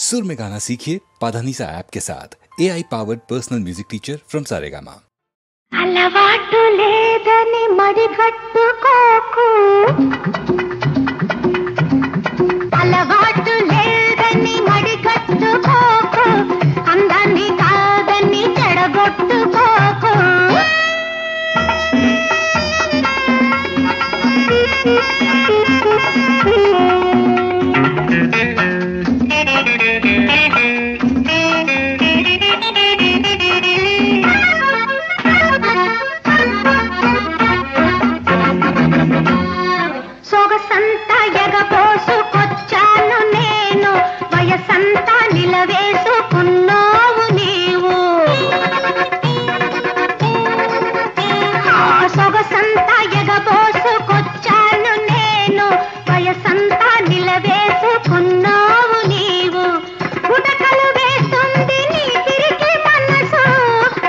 सुर में गाना सीखिए पाधानीसा ऐप के साथ। AI powered personal music teacher from Saregama. అలవాటు లేదని మడిగట్టుకోకు, అలవాటు లేదని మడిగట్టుకోకు, అందాన్ని కాదని చెడగొట్టుకోకు. సొగసంతా ఎగపోసుకొచ్చాను నేను, వయసంతా నిలవేసుకున్నావు నీవు. సొగసంతా ఎగపోసుకొచ్చాను నేను, వయసంతా నిలవేసుకున్నావు నీవు. గుటకలు వేస్తుంది నీ తిరిగి మనసు,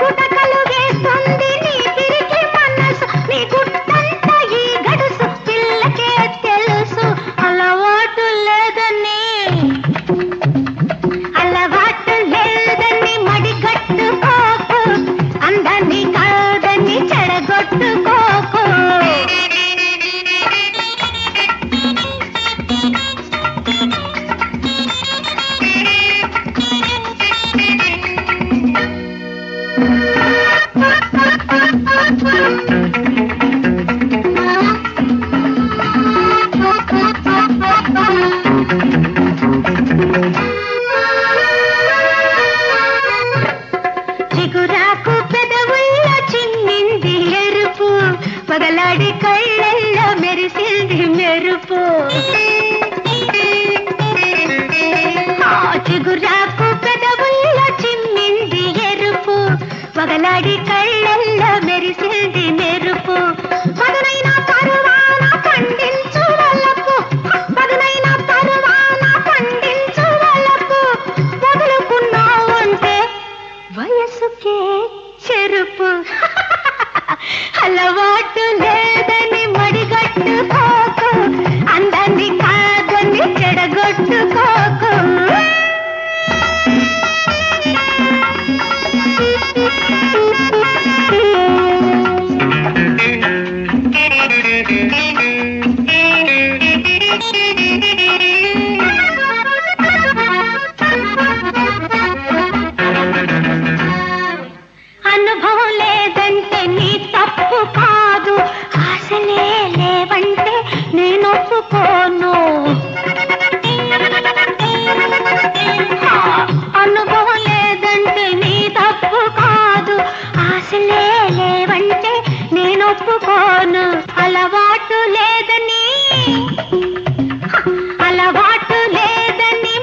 గుటకలు వేస్తుంది నీ తిరిగి మనసు, నీ గుట్టంతా ఈ గడుసు పిల్లకే తెలుసు. అలవాటు లేదని మడిగట్టుకోకు, అందాన్ని కాదని చెడగొట్టుకోకు. చిగురాకు పెదవుల్లో చిన్నింది ఎరుపు, పగలాడి కళ్ళల్లో మెరిసింది మెరుపు. చిగురాకు పెదవుల్లో చిన్నింది ఎరుపు, పగలాడి కళ్ళల్లో మెరిసింది మెరుపు. పదునైన పరువాన పండించు వలపు, పదునైన పరువాన పండించు వలపు. వదులుకున్నావు అంటే వయసుకే చెరుపు. అలవాటు లేదని మడిగట్టుకోకు, అందాన్ని కాదని చెడగొట్టుకోకు. అనుభవం లేదంటే నీ తప్పు కాదు, ఆశలే లేవంటే నేను ఒప్పుకోను. అనుభవం లేదంటే నీ తప్పు కాదు, ఆశలే లేవంటే నేను ఒప్పుకోను. అలవాటు లేదని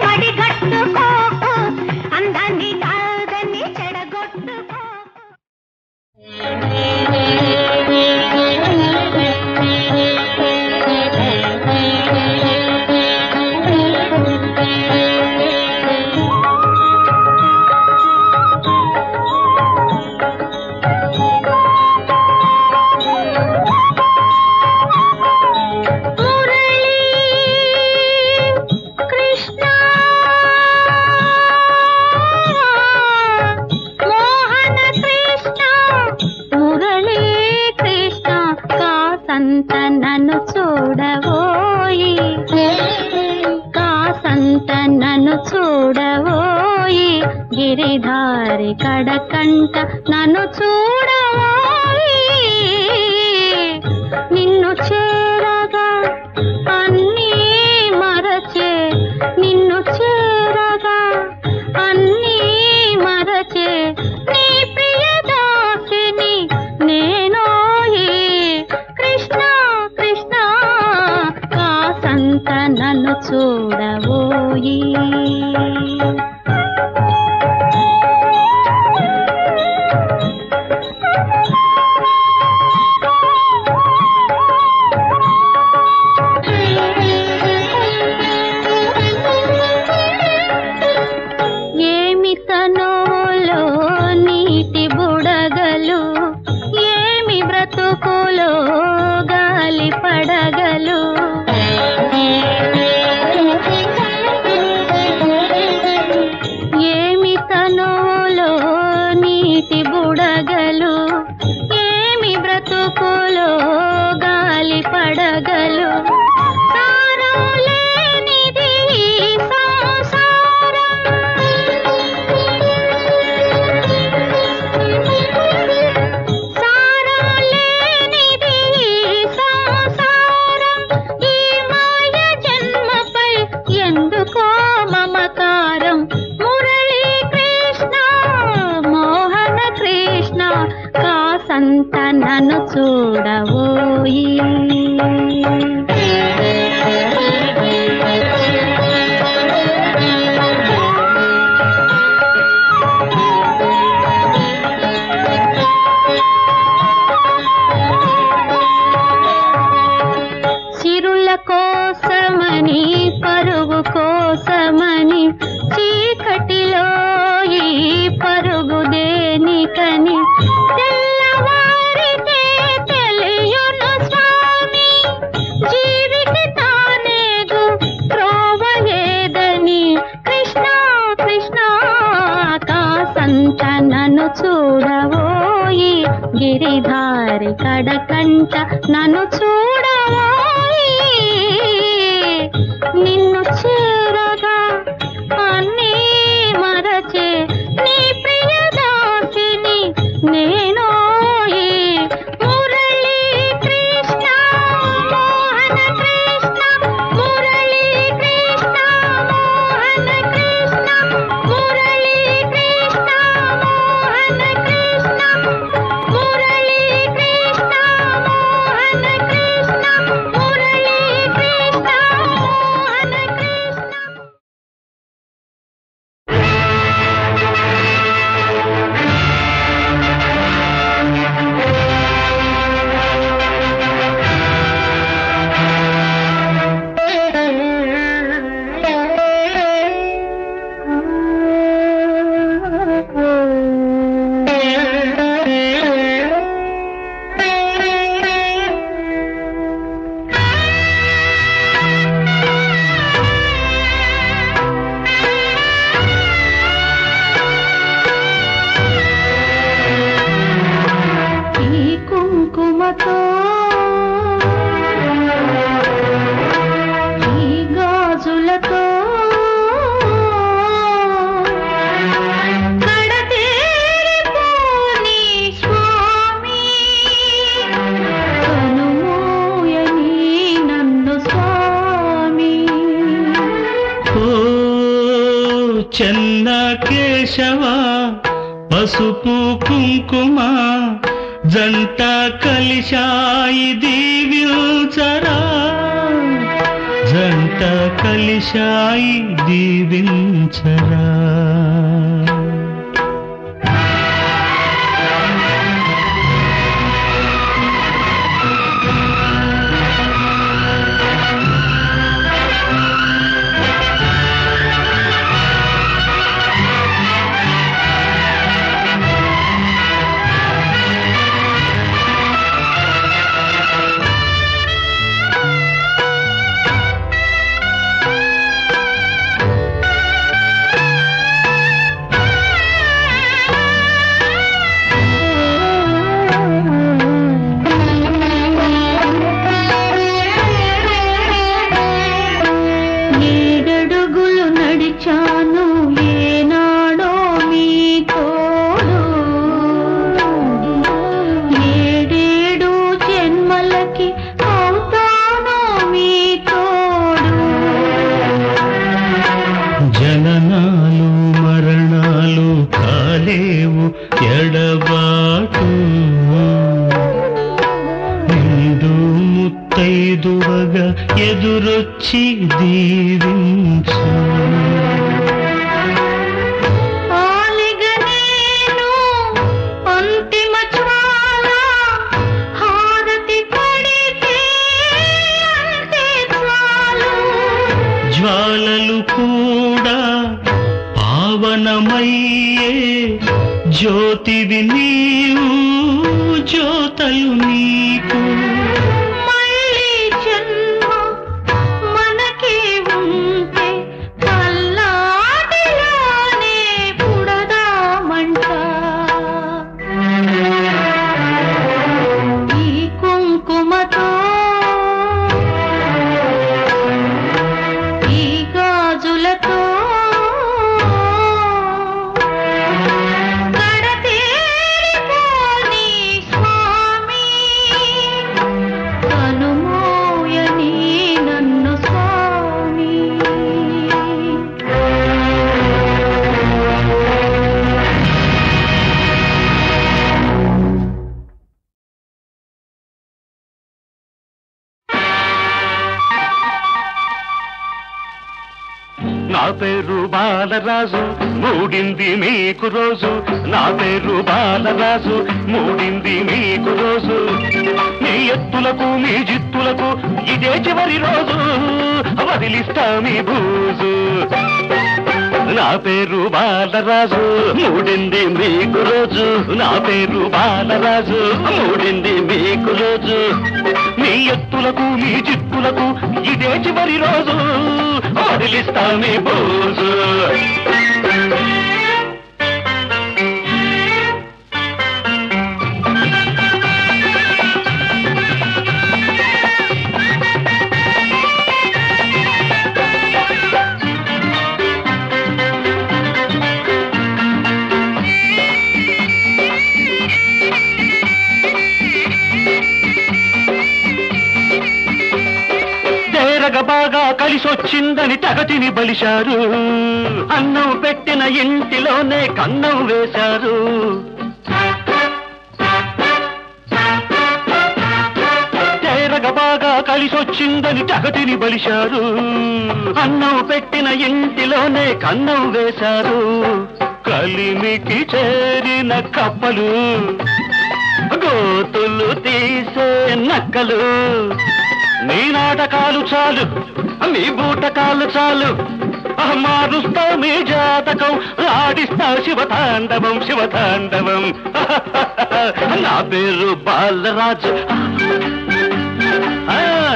మడిగట్టుకోకు, అందాన్ని కాదని చెడగొట్టుకోకు. నన్ను చూడవోయి, కాసంత నన్ను చూడవోయి, గిరిధారి కడకంట నన్ను చూడవోయి. నిన్ను చేరగా అన్నీ మరచే, నిన్ను చేరగా అన్నీ మరచే, నీ ప్రియదాసిని నేనోయి. కృష్ణ కృష్ణ కాసంత నన్ను చూడవోయి. నన్ను చూడవోయి. కోసమని పరుగు కోసమని చీకటిలో ఈ పరుగు దేనికని తెల్లవారితే తెలియును స్వామి, జీవికి తానేగు త్రోవయేదని. కృష్ణ కృష్ణ కాసంత నన్ను చూడవోయి, గిరిధారి కడకంట నన్ను చూడవోయి. నిన్ను చేరగా అన్నీ మరచే నీ ప్రియదాసిని నేనోయి. మురళీ కృష్ణ మోహన కృష్ణ, మురళీ కృష్ణ మోహన కృష్ణ, మురళీ కృష్ణ మోహన కృష్ణ, మురళీ కృష్ణ మోహన కృష్ణ, మురళీ కృష్ణ మోహన కృష్ణ. ఈ కుంకుమతో ఈ గాజులతో కడతేరిపోని స్వామి, కనుమూయని నన్ను స్వామి. ఓ చెన్న కేశవ పసుపు కుంకుమ జంట కలిశాయి దీవించరా, జంట కలిశాయి దీవించరా. ఏడడుగులు నడిచాను ఏనాడో మీ తోడు, ఏడేడు జన్మలకి అవుతానో మీ తోడు. జననాలు మరణాలు కాలేవు ఎడబాటు, నిండు ముత్తైదువగా ఎదురొచ్చి దీవించు. ఆలిగ నేను అంతిమ జ్వాల, హారతి పడితే అంతే చాలు. జ్వాలలు కూడా పావనమయ్యే జ్యోతివి నీవు, జ్యోతలు నీకు. మళ్ళీ జన్మ మనకే ఉంటే కల్లాటిలోనే పుడదామంట. ఈ కుంకుమతో ఈ గాజులతో కడతేరిపోని స్వామి, బాలరాజు మూడింది మీకు రోజు, నా పేరు బాలరాజు మూడింది మీకు రోజు. మీ ఎత్తులకు మీ జిత్తులకు ఇదే చివరి రోజు, వదిలిస్తా మీ బూజు. నా పేరు బాలరాజు మూడింది మీకు రోజు, నా పేరు బాలరాజు మూడింది మీకు రోజు. మీ ఎత్తులకు మీ జిత్తులకు ఇదే చివరి రోజు, వదిలిస్తా మీ బూజు. బాగా కలిసొచ్చిందని తగతిని బలిశారు, అన్నం పెట్టిన ఇంటిలోనే కన్నం వేశారు. తేరగ బాగా కలిసొచ్చిందని తగతిని బలిశారు, అన్నం పెట్టిన ఇంటిలోనే కన్నం వేశారు. కలిమికి చేరిన కప్పలు, గోతులు తీసే నక్కలు, నీ నాటకాలు చాలు, మీ బూటకాలు చాలు, మారుస్తా మీ జాతకం, ఆడిస్తా శివతాండవం శివతాండవం. నా పేరు బాలరాజు,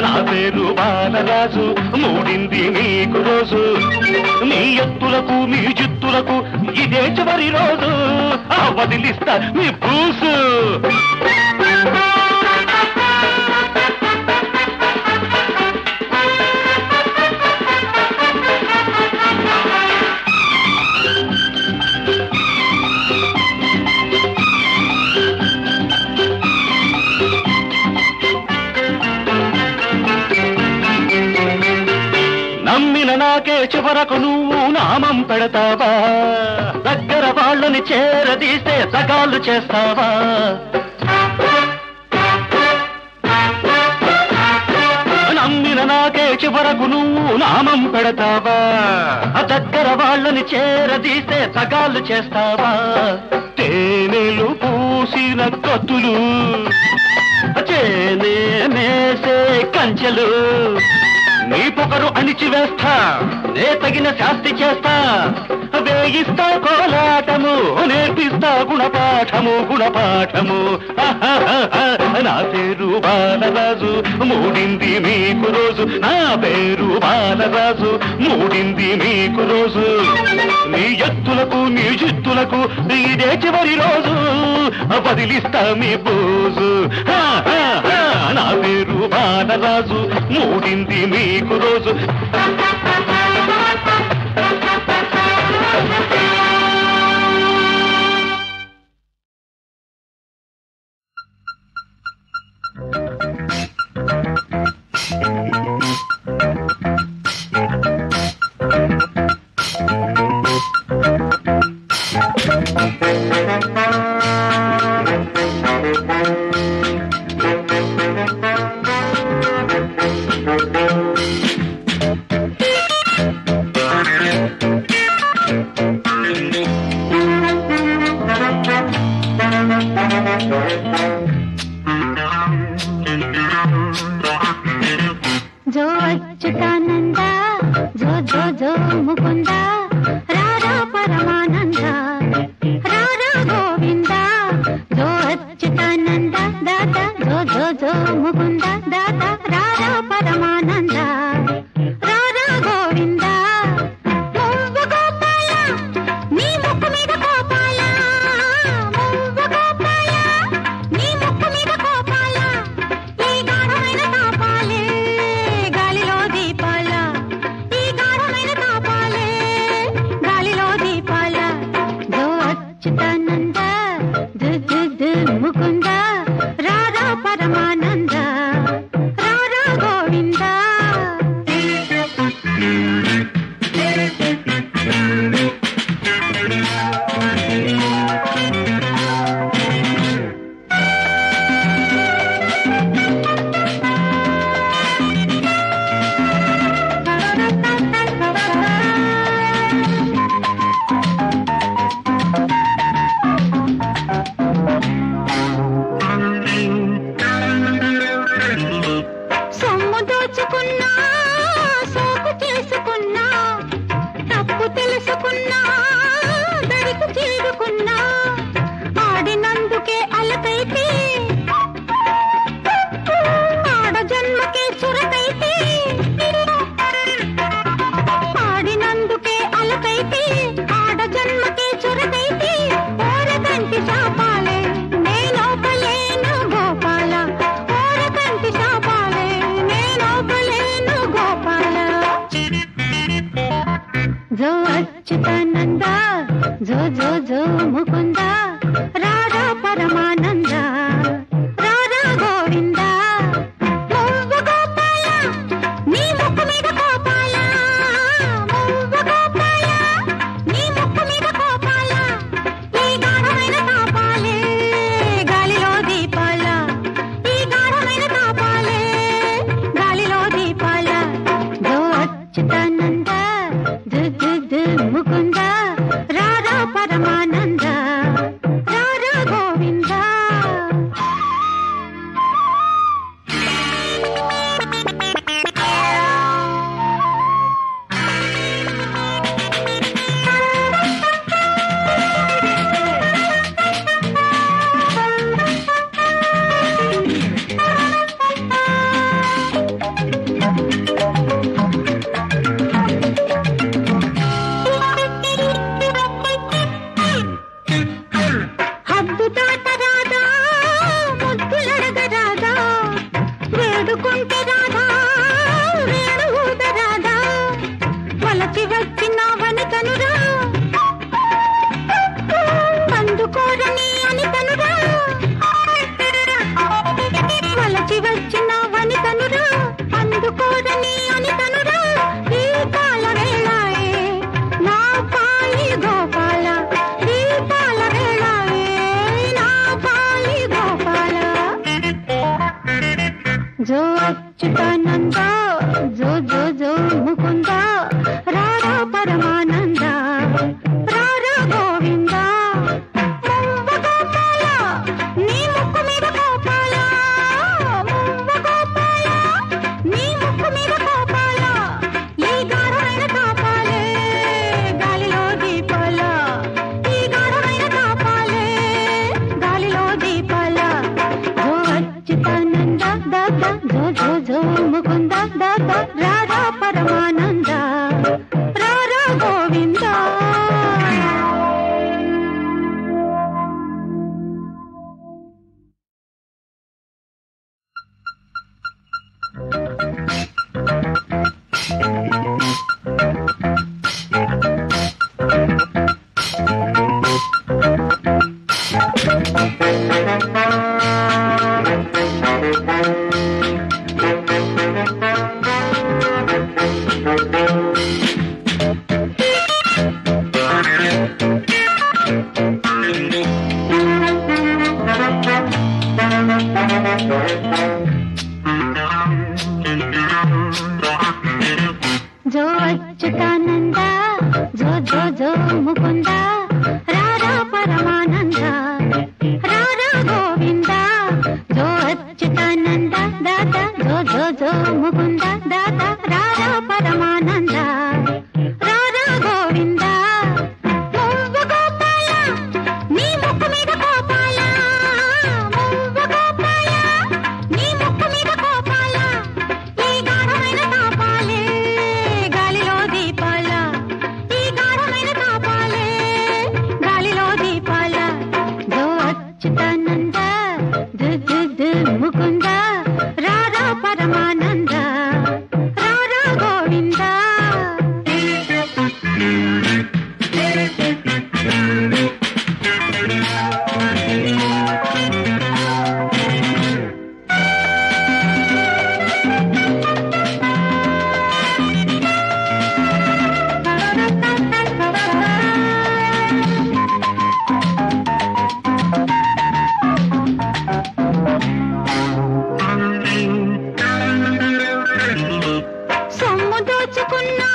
నా పేరు బాలరాజు మూడింది మీకు రోజు. మీ ఎత్తులకు మీ జిత్తులకు ఇదే చివరి రోజు, వదిలిస్తా మీ బూసు. నమ్మిన నాకే చివరకు నువ్వు నామం పెడతావా, దగ్గర వాళ్ళని చేరదీస్తే సగాలు చేస్తావా. నమ్మిన నాకే చివరకు నువ్వు నామం పెడతావా, దగ్గర వాళ్ళని చేరదీస్తే సగాలు చేస్తావా. తేనెలు పూసిన కత్తులు, చేనే మేసే కంచెలు, నీ పొగరు అణిచివేస్తా, నే తగిన శాస్తి చేస్తా. వేయిస్తా కోలాటము, నేర్పిస్తా గుణపాఠము గుణపాఠము. నా పేరు బాలరాజు మూడింది మీకు రోజు, నా పేరు బాలరాజు మూడింది మీకు రోజు. నీ ఎత్తులకు నీ జిత్తులకు ఇదే చివరి రోజు, వదిలిస్తా మీ బూజు. నా పేరు బాలరాజు మూడింది మీకు రోజు. అచ్యుతానంద జో జో జో ముకుంద రాధా పరమానంద రాధా గోవింద మువ్వ గోపాల నీ ముక్కు మీద కోపాల మువ్వ గోపాల నీ ముక్కు మీద కోపాల ఈ గాఢమైన తాపాలే గాలిలో దీపాల ఈ గాఢమైన తాపాలే గాలిలో దీపాల జో అచ్యుతానంద ముకుంద రాధా పరమానంద రాధా గోవింద జో అచ్యుతానంద జో జో జో ముకుంద రాధా పరమానంద రాధా గోవింద మువ్వ గోపాల నీ ముక్కు మీద కోపాల మువ్వ గోపాల నీ ముక్కు మీద కోపాల ఈ గాఢమైన తాపాలే గాలిలో దీపాల ఈ గాఢమైన తాపాలే గాలిలో దీపాల జో అచ్యుతానంద దాదా జో జో జో ముకుంద దాదా రాధా పరమానంద రాధా గోవింద జో అచ్యుతానంద జో జో జో ముకుంద రాధా పరమానంద రాధా గోవింద జో అచ్యుతానంద దాదా జో జో జో ముకుంద దాదా రాధా పరమానంద రాధా గోవింద మువ్వ గోపాల నీ ముక్కు మీద కోపాల మువ్వ గోపాల నీ ముక్కు మీద కోపాల ఈ గాఢమైన తాపాలే గాలిలో దీపాల ఈ గాఢమైన తాపాలే గాలిలో దీపాల జో అచ్యుతానంద ముకుంద రాధా పరమానంద రాధా గోవింద సొమ్ము దోచుకున్నా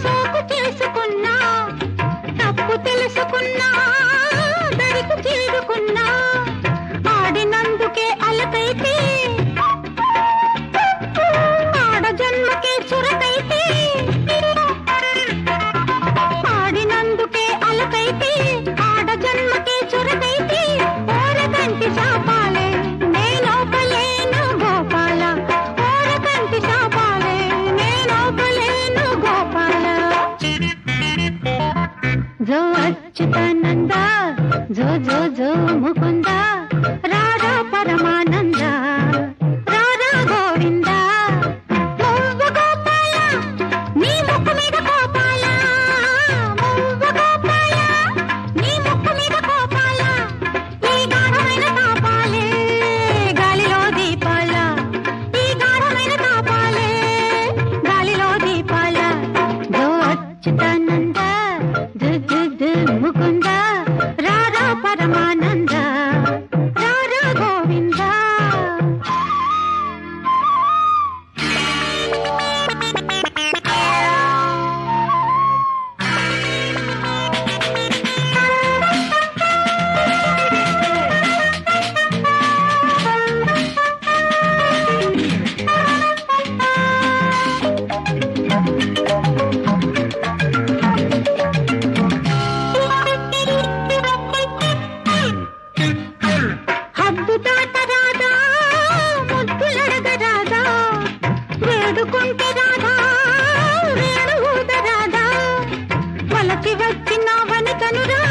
సోకు చేసుకున్నా తప్పు తెలుసుకున్నా దరికి చేరుకున్నా ఆడినందుకే అలకైతే ఆడ జన్మకే చురకైతే ఆడినందుకే అలకైతే ఆడ జన్మకే చురకైతే ఓరకంటి శాపాలే నేనోపలేను గోపాల ఓరకంటి శాపాలే నేనోపలేను గోపాల జో అచ్యుతానంద జో జో జో ముకుంద రాధా పరమానంద రాధా గోవింద మువ్వ గోపాల నీ ముక్కు మీద కోపాల అనురాగ